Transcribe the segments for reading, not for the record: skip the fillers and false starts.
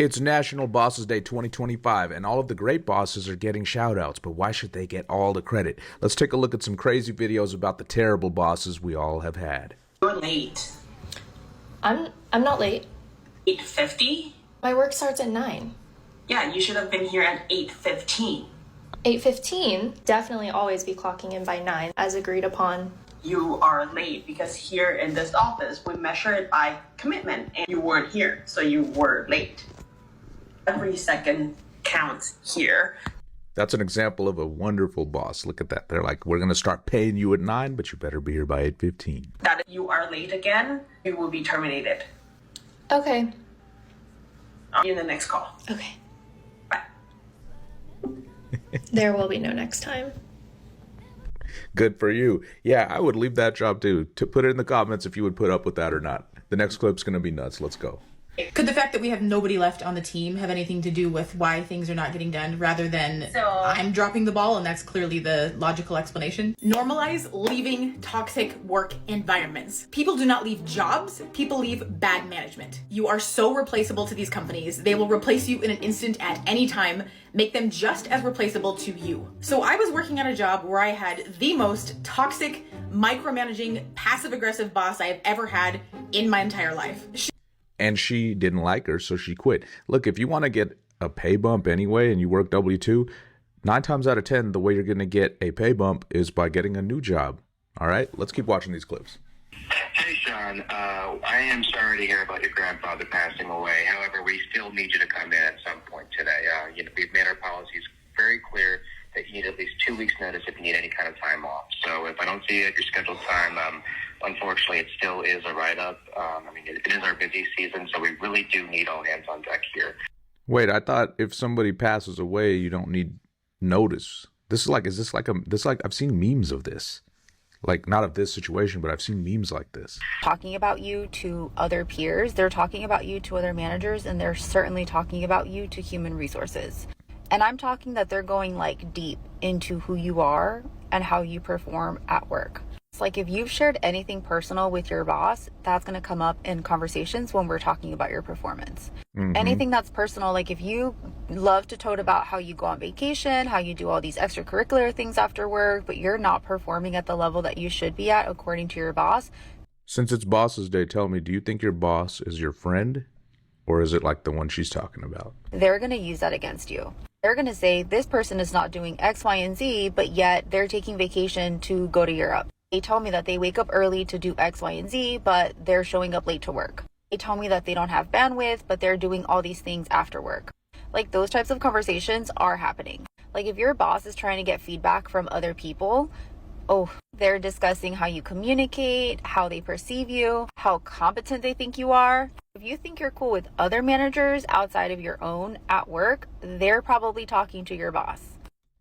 It's National Bosses Day 2025, and all of the great bosses are getting shout-outs, but why should they get all the credit? Let's take a look at some crazy videos about the terrible bosses we all have had. You're late. I'm not late. 8:50? My work starts at 9. Yeah, you should have been here at 8:15. 8:15? Definitely always be clocking in by 9, as agreed upon. You are late because here in this office, we measure it by commitment, and you weren't here, so you were late. Every second counts here. That's an example of a wonderful boss. Look at that. They're like, we're going to start paying you at 9, but you better be here by 8:15. That if you are late again, you will be terminated. Okay. See you in the next call. Okay. Bye. There will be no next time. Good for you. Yeah, I would leave that job too. To put it in the comments if you would put up with that or not. The next clip's going to be nuts. Let's go. Could the fact that we have nobody left on the team have anything to do with why things are not getting done rather than I'm dropping the ball and that's clearly the logical explanation? Normalize leaving toxic work environments. People do not leave jobs, people leave bad management. You are so replaceable to these companies. They will replace you in an instant at any time, make them just as replaceable to you. So I was working at a job where I had the most toxic, micromanaging, passive-aggressive boss I have ever had in my entire life. And she didn't like her, so she quit. Look, if you want to get a pay bump anyway and you work W-2, 9 times out of 10, the way you're going to get a pay bump is by getting a new job. All right, let's keep watching these clips. Hey, Sean. I am sorry to hear about your grandfather passing away. However, we still need you to come in at some point today. We've made our policies very clear that you need at least 2 weeks' notice if you need any kind of time off. So if I don't see you at your scheduled time, unfortunately, it still is a write-up. It is our busy season, so we really do need all hands on deck here. Wait, I thought if somebody passes away, you don't need notice. I've seen memes of this. Like, not of this situation, but I've seen memes like this. Talking about you to other peers, they're talking about you to other managers, and they're certainly talking about you to human resources. And I'm talking that they're going like deep into who you are and how you perform at work. It's like if you've shared anything personal with your boss, that's going to come up in conversations when we're talking about your performance. Mm-hmm. Anything that's personal, like if you love to tote about how you go on vacation, how you do all these extracurricular things after work, but you're not performing at the level that you should be at according to your boss. Since it's Boss's Day, tell me, do you think your boss is your friend? Or is it like the one she's talking about? They're going to use that against you. They're going to say this person is not doing X, Y, and Z, but yet they're taking vacation to go to Europe. They tell me that they wake up early to do X, Y, and Z, but they're showing up late to work. They tell me that they don't have bandwidth, but they're doing all these things after work. Like, those types of conversations are happening. Like, if your boss is trying to get feedback from other people, they're discussing how you communicate, how they perceive you, how competent they think you are. If you think you're cool with other managers outside of your own at work, they're probably talking to your boss.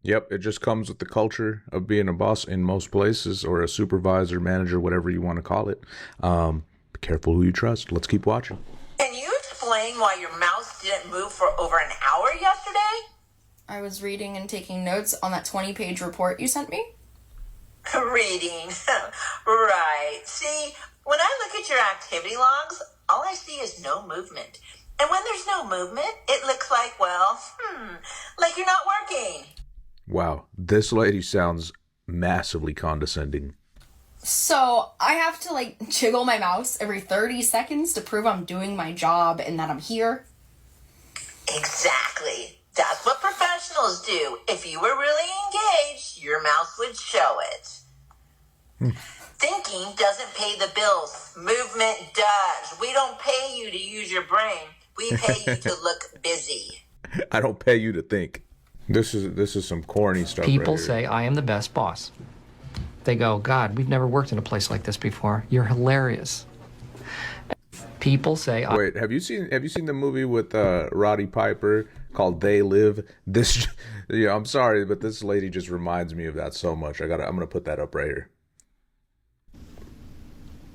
Yep, it just comes with the culture of being a boss in most places, or a supervisor, manager, whatever you want to call it. Be careful who you trust. Let's keep watching. Can you explain why your mouse didn't move for over an hour yesterday? I was reading and taking notes on that 20-page report you sent me. Reading. Right. See, when I look at your activity logs, all I see is no movement. And when there's no movement, it looks like, like you're not working. Wow, this lady sounds massively condescending. So I have to jiggle my mouse every 30 seconds to prove I'm doing my job and that I'm here? Exactly. That's what professionals do. If you were really engaged, your mouse would show it. Thinking doesn't pay the bills. Movement does. We don't pay you to use your brain. We pay you to look busy. I don't pay you to think. This is some corny stuff. People right say I am the best boss. They go, God, we've never worked in a place like this before. You're hilarious. People say, wait, have you seen the movie with Roddy Piper called They Live? This, I'm sorry, but this lady just reminds me of that so much. I'm gonna put that up right here.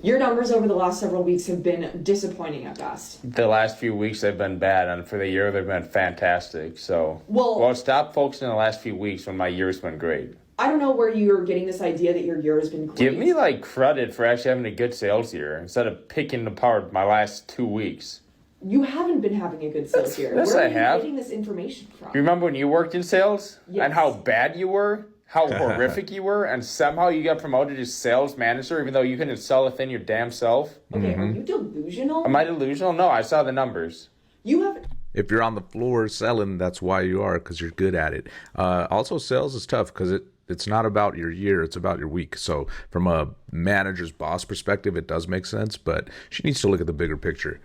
Your numbers over the last several weeks have been disappointing at best. The last few weeks they've been bad, and for the year they've been fantastic. So, well, stop focusing on the last few weeks when my year's been great. I don't know where you're getting this idea that your year has been great. Give me credit for actually having a good sales year instead of picking apart my last 2 weeks. You haven't been having a good sales year. Yes, Where I are you have. getting this information from? You remember when you worked in sales? Yes. And how bad you were? How horrific you were? And somehow you got promoted to sales manager even though you couldn't sell a thing your damn self? Okay, are you delusional? Am I delusional? No, I saw the numbers. You have... If you're on the floor selling, that's why you are, because you're good at it. Also, sales is tough because it's not about your year, it's about your week. So from a manager's boss perspective, it does make sense, but she needs to look at the bigger picture.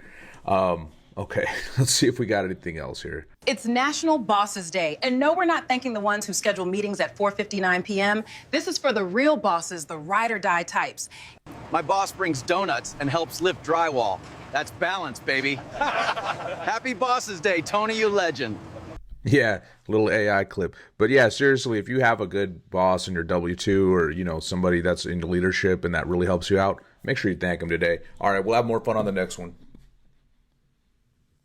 Okay, let's see if we got anything else here. It's National Bosses Day, and no, we're not thanking the ones who schedule meetings at 4:59 p.m. This is for the real bosses, the ride or die types. My boss brings donuts and helps lift drywall. That's balance, baby. Happy Bosses Day, Tony, you legend. Yeah, little AI clip. But yeah, seriously, if you have a good boss in your W-2 or, you know, somebody that's in leadership and that really helps you out, make sure you thank them today. All right, we'll have more fun on the next one.